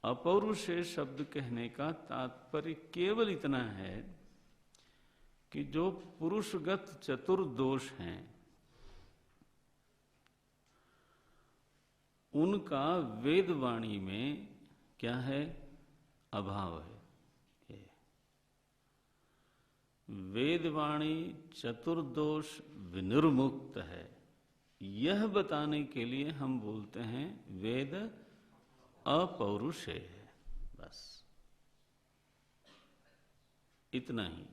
अपौरुषेय शब्द कहने का तात्पर्य केवल इतना है कि जो पुरुषगत चतुर्दोष हैं उनका वेदवाणी में क्या है? अभाव है। वेदवाणी चतुर्दोष विनिर्मुक्त है, यह बताने के लिए हम बोलते हैं वेद अपौरुषेय है। बस इतना ही।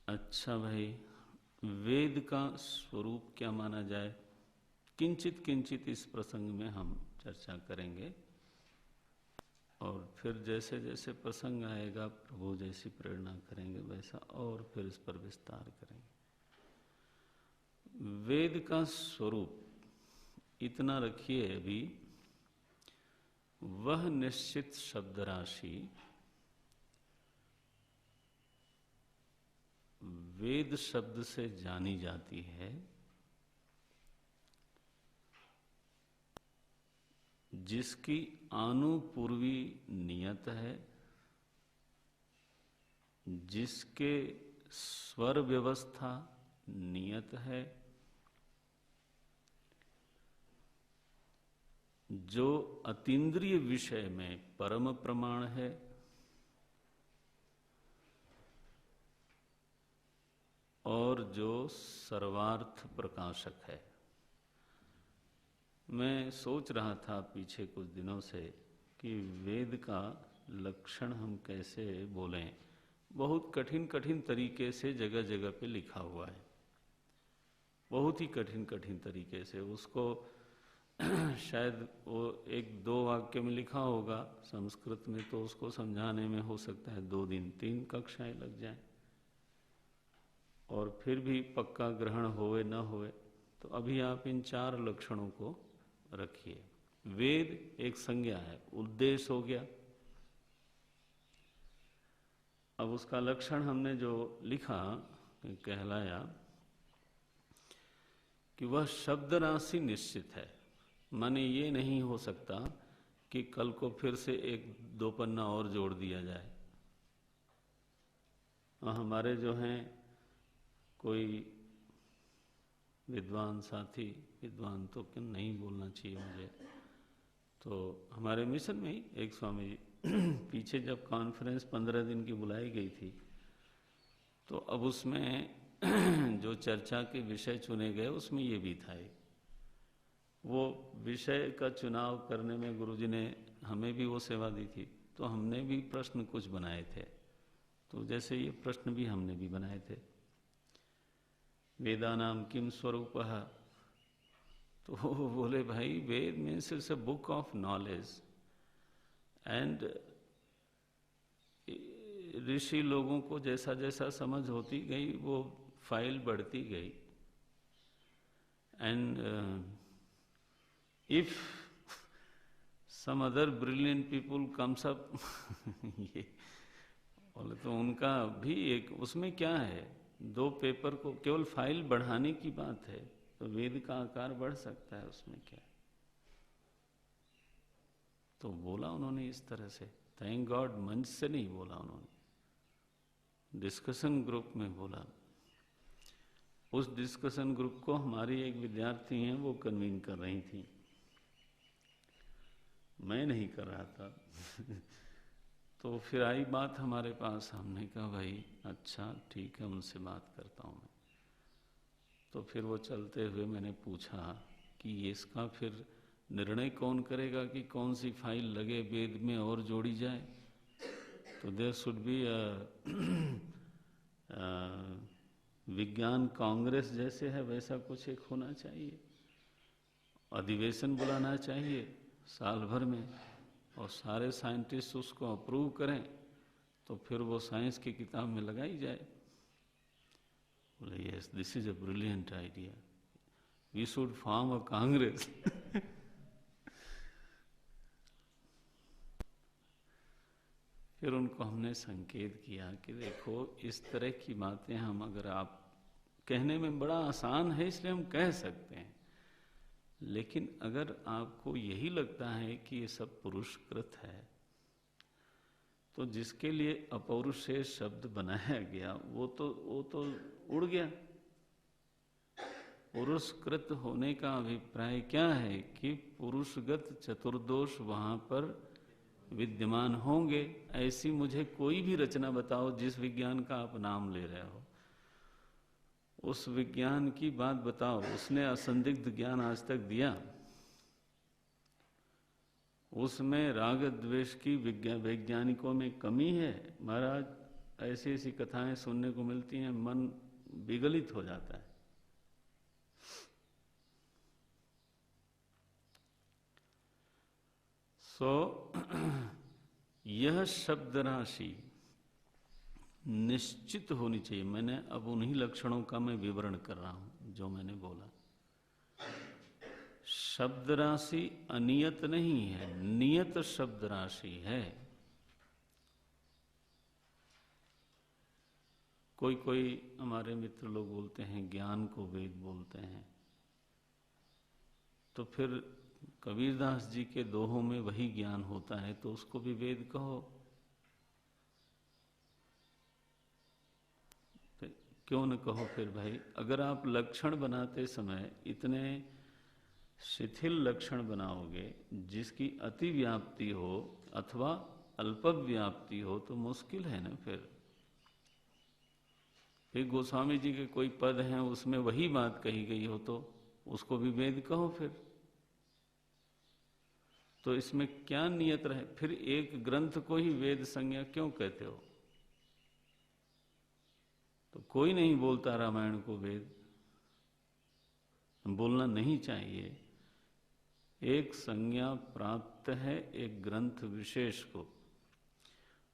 अच्छा भाई, वेद का स्वरूप क्या माना जाए? किंचित किंचित इस प्रसंग में हम चर्चा करेंगे और फिर जैसे जैसे प्रसंग आएगा प्रभु जैसी प्रेरणा करेंगे वैसा और फिर इस पर विस्तार करेंगे। वेद का स्वरूप इतना रखिए अभी, वह निश्चित शब्द राशि वेद शब्द से जानी जाती है जिसकी आनुपूर्वी नियत है, जिसके स्वर व्यवस्था नियत है, जो अतीन्द्रिय विषय में परम प्रमाण है, और जो सर्वार्थ प्रकाशक है। मैं सोच रहा था पीछे कुछ दिनों से कि वेद का लक्षण हम कैसे बोलें। बहुत कठिन कठिन तरीके से जगह जगह पे लिखा हुआ है, बहुत ही कठिन कठिन तरीके से। उसको शायद वो एक दो वाक्य में लिखा होगा संस्कृत में, तो उसको समझाने में हो सकता है 2 दिन 3 कक्षाएं लग जाएं, और फिर भी पक्का ग्रहण होवे न होवे। तो अभी आप इन 4 लक्षणों को रखिए। वेद एक संज्ञा है, उद्देश्य हो गया। अब उसका लक्षण हमने जो लिखा कहलाया कि वह शब्द राशि निश्चित है। माने ये नहीं हो सकता कि कल को फिर से 1-2 पन्ना और जोड़ दिया जाए। हमारे जो हैं कोई विद्वान साथी, विद्वान तो क्यों नहीं बोलना चाहिए मुझे, तो हमारे मिशन में ही एक स्वामी जी पीछे जब कॉन्फ्रेंस 15 दिन की बुलाई गई थी, तो अब उसमें जो चर्चा के विषय चुने गए उसमें ये भी था। वो विषय का चुनाव करने में गुरुजी ने हमें भी वो सेवा दी थी, तो हमने भी प्रश्न कुछ बनाए थे। तो जैसे ये प्रश्न भी हमने भी बनाए थे, वेदानाम किम स्वरूपः। तो वो बोले भाई Ved means it's a book of knowledge, and ऋषि लोगों को जैसा जैसा समझ होती गई वो फाइल बढ़ती गई, and if some other brilliant people comes up ये बोले तो उनका भी एक उसमें क्या है, 2 पेपर को केवल फाइल बढ़ाने की बात है, तो वेद का आकार बढ़ सकता है, उसमें क्या है। तो बोला उन्होंने इस तरह से, थैंक गॉड मंच से नहीं बोला उन्होंने, डिस्कशन ग्रुप में बोला। उस डिस्कशन ग्रुप को हमारी एक विद्यार्थी हैं वो कन्वीन कर रही थी, मैं नहीं कर रहा था तो फिर आई बात हमारे पास, हमने कहा भाई अच्छा ठीक है उनसे बात करता हूँ मैं। तो फिर वो चलते हुए मैंने पूछा कि इसका फिर निर्णय कौन करेगा कि कौन सी फाइल लगे वेद में और जोड़ी जाए। तो देयर शुड बी विज्ञान कांग्रेस जैसे है वैसा कुछ एक होना चाहिए, अधिवेशन बुलाना चाहिए साल भर में, और सारे साइंटिस्ट उसको अप्रूव करें तो फिर वो साइंस की किताब में लगाई जाए। बोले yes this is a brilliant idea, we should form a congress फिर उनको हमने संकेत किया कि देखो इस तरह की बातें हम अगर आप कहने में बड़ा आसान है, इसलिए हम कह सकते हैं। लेकिन अगर आपको यही लगता है कि ये सब पुरुषकृत है, तो जिसके लिए अपौरुषेय शब्द बनाया गया वो तो उड़ गया। पुरुषकृत होने का अभिप्राय क्या है कि पुरुषगत चतुर्दोष वहां पर विद्यमान होंगे। ऐसी मुझे कोई भी रचना बताओ जिस विज्ञान का आप नाम ले रहे हो, उस विज्ञान की बात बताओ, उसने असंदिग्ध ज्ञान आज तक दिया? उसमें राग द्वेष की वैज्ञानिकों में कमी है? महाराज, ऐसी ऐसी कथाएं सुनने को मिलती हैं, मन विगलित हो जाता है। यह शब्द राशि निश्चित होनी चाहिए। मैंने अब उन्हीं लक्षणों का मैं विवरण कर रहा हूं जो मैंने बोला। शब्द राशि अनियत नहीं है, नियत शब्द राशि है। कोई कोई हमारे मित्र लोग बोलते हैं ज्ञान को वेद बोलते हैं, तो फिर कबीरदास जी के दोहों में वही ज्ञान होता है, तो उसको भी वेद कहो। क्यों न कहो फिर भाई? अगर आप लक्षण बनाते समय इतने शिथिल लक्षण बनाओगे जिसकी अति व्याप्ति हो अथवा अल्प व्याप्ति हो, तो मुश्किल है ना। फिर गोस्वामी जी के कोई पद हैं उसमें वही बात कही गई हो तो उसको भी वेद कहो। फिर तो इसमें क्या नियत रहे? फिर एक ग्रंथ को ही वेद संज्ञा क्यों कहते हो? तो कोई नहीं बोलता रामायण को वेद, बोलना नहीं चाहिए। एक संज्ञा प्राप्त है एक ग्रंथ विशेष को,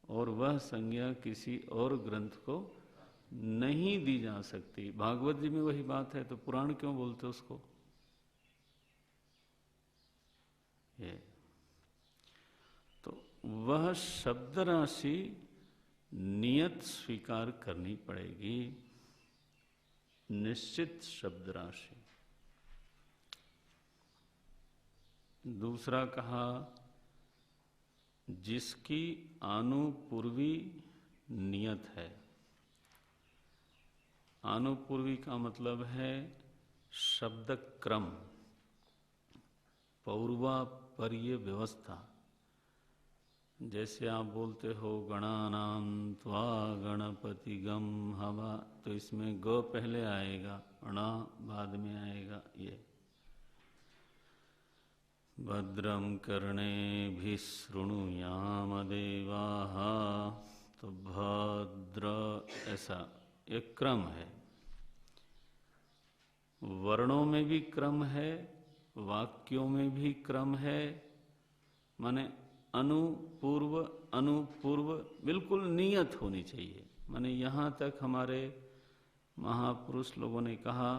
और वह संज्ञा किसी और ग्रंथ को नहीं दी जा सकती। भागवत जी में वही बात है, तो पुराण क्यों बोलते उसको? ये तो वह शब्द राशि नियत स्वीकार करनी पड़ेगी, निश्चित शब्द राशि। दूसरा कहा जिसकी आनुपूर्वी नियत है। आनुपूर्वी का मतलब है शब्द क्रम, पौर्वापर्य व्यवस्था। जैसे आप बोलते हो गणानां त्वा गणपति गम हवा, तो इसमें ग पहले आएगा, ण बाद में आएगा। ये भद्रम कर्णेभिः शृणुयाम देवाः, तो भद्र, ऐसा एक क्रम है। वर्णों में भी क्रम है, वाक्यों में भी क्रम है। माने अनुपूर्व अनुपूर्व बिल्कुल नियत होनी चाहिए। माने यहाँ तक हमारे महापुरुष लोगों ने कहा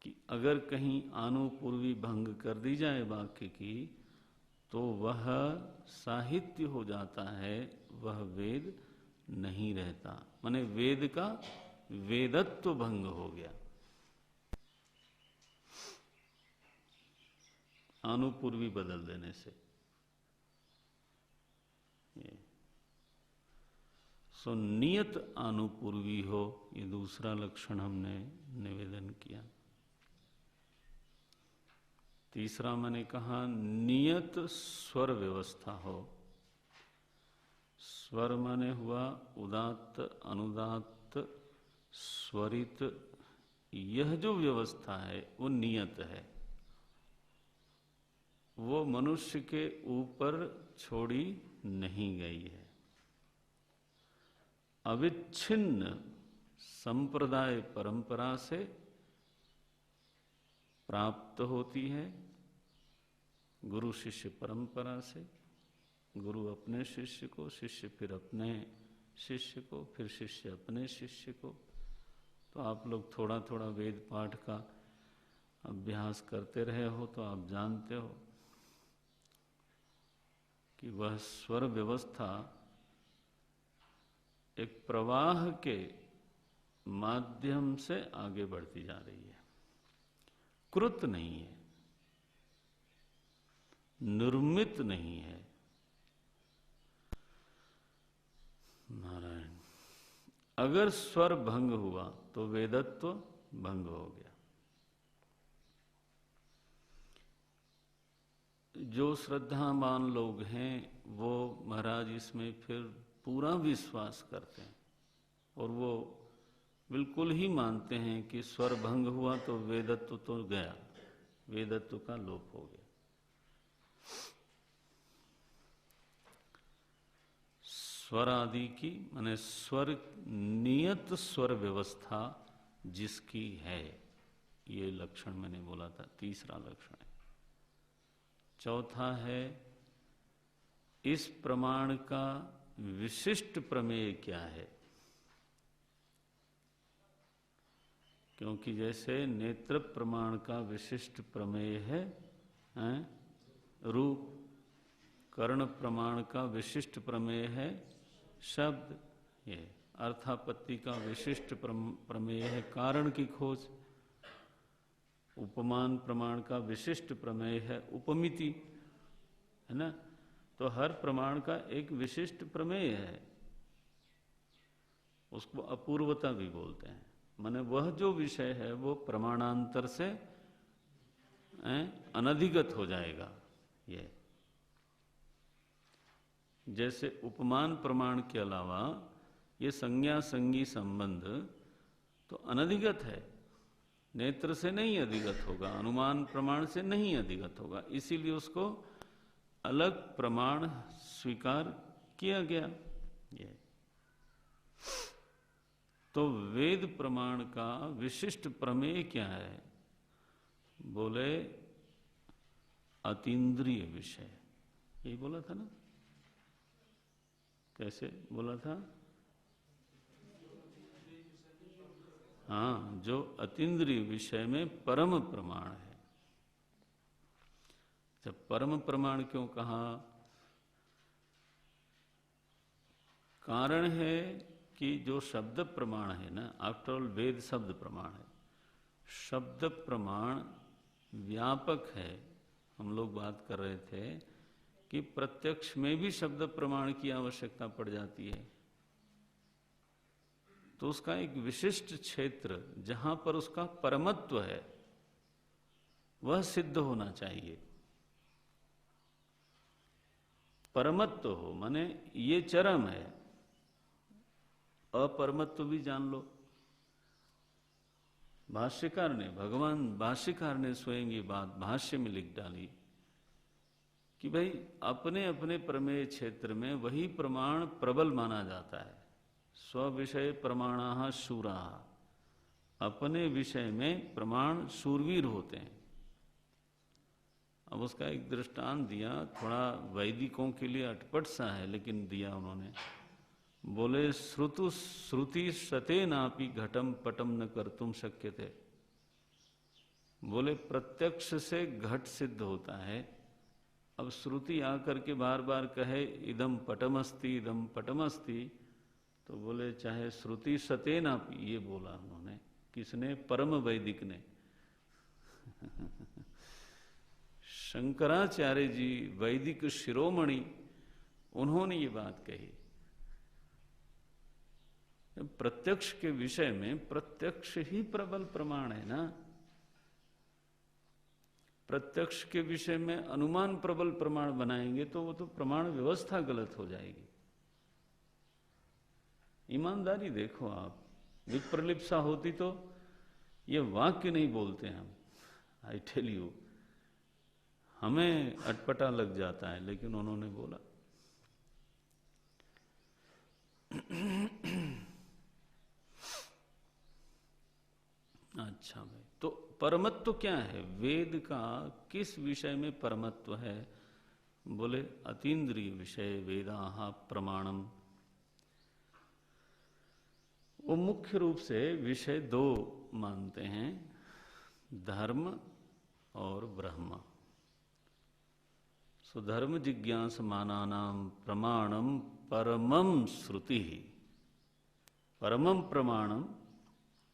कि अगर कहीं आनुपूर्वी भंग कर दी जाए वाक्य की, तो वह साहित्य हो जाता है, वह वेद नहीं रहता। माने वेद का वेदत्व भंग हो गया आनुपूर्वी बदल देने से। सो नियत आनुपूर्वी हो, ये दूसरा लक्षण हमने निवेदन किया। तीसरा मैंने कहा नियत स्वर व्यवस्था हो। स्वर माने हुआ उदात्त, अनुदात्त, स्वरित। यह जो व्यवस्था है वो नियत है, वो मनुष्य के ऊपर छोड़ी नहीं गई है। अविच्छिन्न संप्रदाय परंपरा से प्राप्त होती है, गुरु शिष्य परंपरा से। गुरु अपने शिष्य को, शिष्य फिर अपने शिष्य को, फिर शिष्य अपने शिष्य को। तो आप लोग थोड़ा थोड़ा वेद पाठ का अभ्यास करते रहे हो तो आप जानते हो कि वह स्वर व्यवस्था एक प्रवाह के माध्यम से आगे बढ़ती जा रही है, कृत नहीं है, निर्मित नहीं है। नारायण, अगर स्वर भंग हुआ तो वेदत्व भंग हो गया। जो श्रद्धावान लोग हैं वो महाराज इसमें फिर पूरा विश्वास करते हैं और वो बिल्कुल ही मानते हैं कि स्वर भंग हुआ तो वेदत्व तो गया, वेदत्व का लोप हो गया। स्वर आदि की माने स्वर नियत स्वर व्यवस्था जिसकी है, ये लक्षण मैंने बोला था, तीसरा लक्षण है। चौथा है इस प्रमाण का विशिष्ट प्रमेय क्या है। क्योंकि जैसे नेत्र प्रमाण का विशिष्ट प्रमेय है रूप, कर्ण प्रमाण का विशिष्ट प्रमेय है शब्द, ये अर्थापत्ति का विशिष्ट प्रमेय है कारण की खोज, उपमान प्रमाण का विशिष्ट प्रमेय है उपमिति, है ना। तो हर प्रमाण का एक विशिष्ट प्रमेय है, उसको अपूर्वता भी बोलते हैं। माने वह जो विषय है वो प्रमाणांतर से अनधिगत हो जाएगा। ये जैसे उपमान प्रमाण के अलावा ये संज्ञा संगी संबंध तो अनधिगत है, नेत्र से नहीं अधिगत होगा, अनुमान प्रमाण से नहीं अधिगत होगा, इसीलिए उसको अलग प्रमाण स्वीकार किया गया। ये तो वेद प्रमाण का विशिष्ट प्रमेय क्या है, बोले अतीन्द्रिय विषय। यही बोला था ना, कैसे बोला था? हाँ, जो अतीन्द्रिय विषय में परम प्रमाण है। जब परम प्रमाण क्यों कहा? कारण है कि जो शब्द प्रमाण है ना, आफ्टर ऑल वेद शब्द प्रमाण है, शब्द प्रमाण व्यापक है। हम लोग बात कर रहे थे कि प्रत्यक्ष में भी शब्द प्रमाण की आवश्यकता पड़ जाती है, तो उसका एक विशिष्ट क्षेत्र जहां पर उसका परमत्व है वह सिद्ध होना चाहिए। परमत्व हो माने ये चरम है, अपरमत्व भी जान लो। भाष्यकार ने, भगवान भाष्यकार ने स्वयं ये बात भाष्य में लिख डाली कि भाई अपने अपने प्रमेय क्षेत्र में वही प्रमाण प्रबल माना जाता है। स्व विषय प्रमाणाः शूराः, अपने विषय में प्रमाण शूरवीर होते हैं। अब उसका एक दृष्टांत दिया, थोड़ा वैदिकों के लिए अटपट सा है लेकिन दिया उन्होंने। बोले श्रुति सतेनापि घटम पटम न कर्तुम शक्यते। बोले प्रत्यक्ष से घट सिद्ध होता है। अब श्रुति आकर के बार बार कहे इदम पटमस्ति इदम पटमस्ति, तो बोले चाहे श्रुति सतेनापि, ये बोला उन्होंने। किसने? परम वैदिक ने। शंकराचार्य जी वैदिक शिरोमणि, उन्होंने ये बात कही। प्रत्यक्ष के विषय में प्रत्यक्ष ही प्रबल प्रमाण है ना। प्रत्यक्ष के विषय में अनुमान प्रबल प्रमाण बनाएंगे तो वो तो प्रमाण व्यवस्था गलत हो जाएगी। ईमानदारी देखो आप, विप्रलिप्सा होती तो ये वाक्य नहीं बोलते हम। आई टेल यू, हमें अटपटा लग जाता है, लेकिन उन्होंने बोला। अच्छा भाई, तो परमत्व क्या है? वेद का किस विषय में परमत्व है? बोले अतीन्द्रिय विषय वेदाः प्रमाणम। वो मुख्य रूप से विषय दो मानते हैं, धर्म और ब्रह्म। सो धर्म जिज्ञास मानानाम प्रमाणम परमम श्रुति। परमम प्रमाणम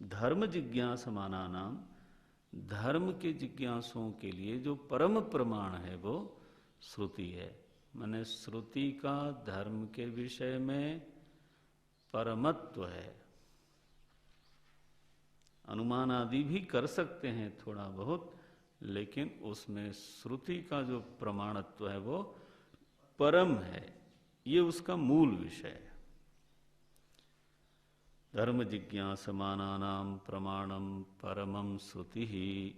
धर्म जिज्ञासमाना नाम, धर्म के जिज्ञासुओं के लिए जो परम प्रमाण है वो श्रुति है। माने श्रुति का धर्म के विषय में परमत्व है। अनुमान आदि भी कर सकते हैं थोड़ा बहुत, लेकिन उसमें श्रुति का जो प्रमाणत्व है वो परम है, ये उसका मूल विषय है। धर्म जिज्ञासमानानां प्रमाणम परमं श्रुति ही,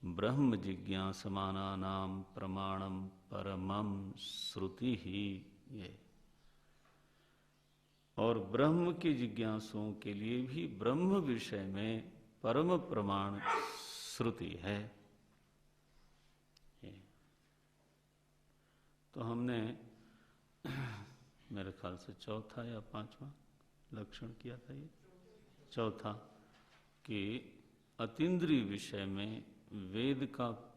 ब्रह्म जिज्ञासमानानां प्रमाणम परमं श्रुति ही। ये और ब्रह्म के जिज्ञासुओं के लिए भी ब्रह्म विषय में परम प्रमाण श्रुति है। तो हमने मेरे ख्याल से चौथा या पांचवा लक्षण किया था, ये चौथा, कि अतीन्द्रिय विषय में वेद का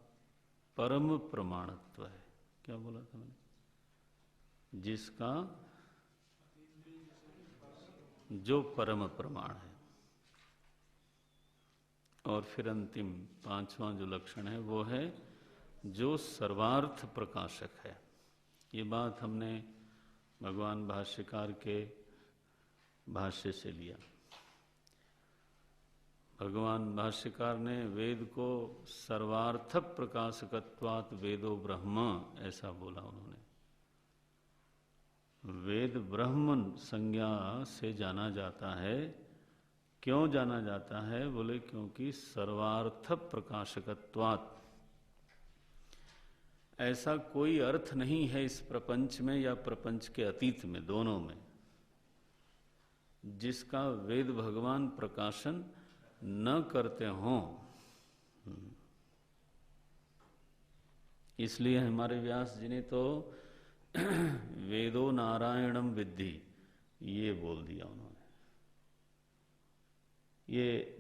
परम प्रमाणत्व है। क्या बोला था मैंने? जिसका जो परम प्रमाण है। और फिर अंतिम पांचवा जो लक्षण है वो है जो सर्वार्थ प्रकाशक है। ये बात हमने भगवान भाष्यकार के भाष्य से लिया। भगवान भाष्यकार ने वेद को सर्वार्थ प्रकाशकत्वात् वेदो ब्रह्म ऐसा बोला उन्होंने। वेद ब्रह्म संज्ञा से जाना जाता है। क्यों जाना जाता है? बोले क्योंकि सर्वार्थ प्रकाशकत्वात्, ऐसा कोई अर्थ नहीं है इस प्रपंच में या प्रपंच के अतीत में, दोनों में, जिसका वेद भगवान प्रकाशन न करते हों। इसलिए हमारे व्यास जी ने तो वेदो नारायणम विद्धि ये बोल दिया उन्होंने। ये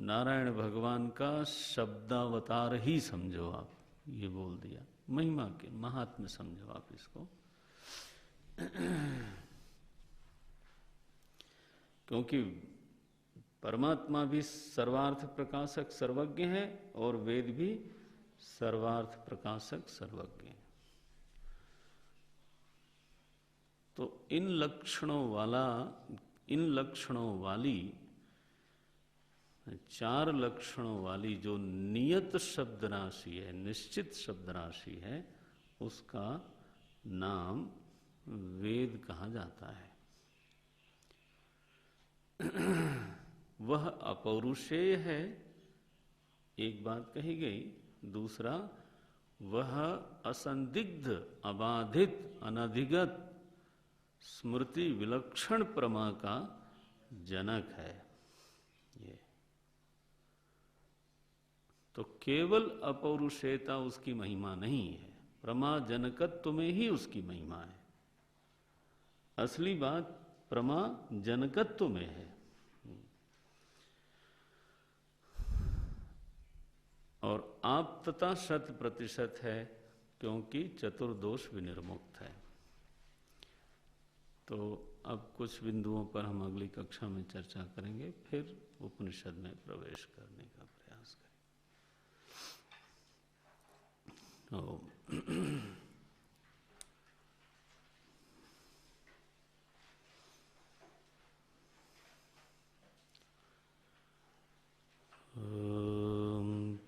नारायण भगवान का शब्दावतार ही समझो आप, ये बोल दिया। महिमा के महात्म्य समझो आप इसको। क्योंकि परमात्मा भी सर्वार्थ प्रकाशक सर्वज्ञ है और वेद भी सर्वार्थ प्रकाशक सर्वज्ञ है। तो इन लक्षणों वाली, चार लक्षणों वाली जो नियत शब्द राशि है, निश्चित शब्द राशि है, उसका नाम वेद कहा जाता है। वह अपौरुषेय है, एक बात कही गई। दूसरा, वह असंदिग्ध, अबाधित, अनधिगत, स्मृति विलक्षण प्रमा का जनक है। ये तो केवल अपौरुषेयता उसकी महिमा नहीं है, प्रमा जनकत्व में ही उसकी महिमा है। असली बात प्रमा जनकत्व में है। और आप्तता 100% है, क्योंकि चतुर्दोष विनिर्मुक्त है। तो अब कुछ बिंदुओं पर हम अगली कक्षा में चर्चा करेंगे, फिर उपनिषद में प्रवेश करने का प्रयास करेंगे।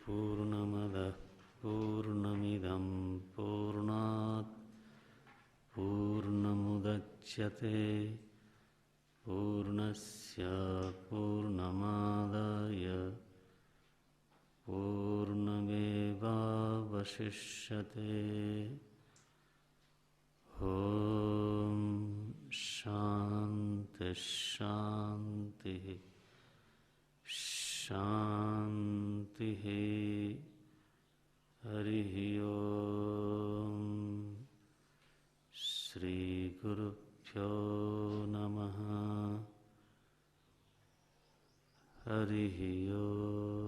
पूर्णमदः पूर्णमिदं पूर्णात् पूर्णमुदच्यते पूर्णस्य पूर्णमादाय पूर्णमेवावशिष्यते। ॐ शान्ति शान्ति शान्ति। हरिः ओम्। श्रीगुरुभ्यो नमः। हरिः ओम्।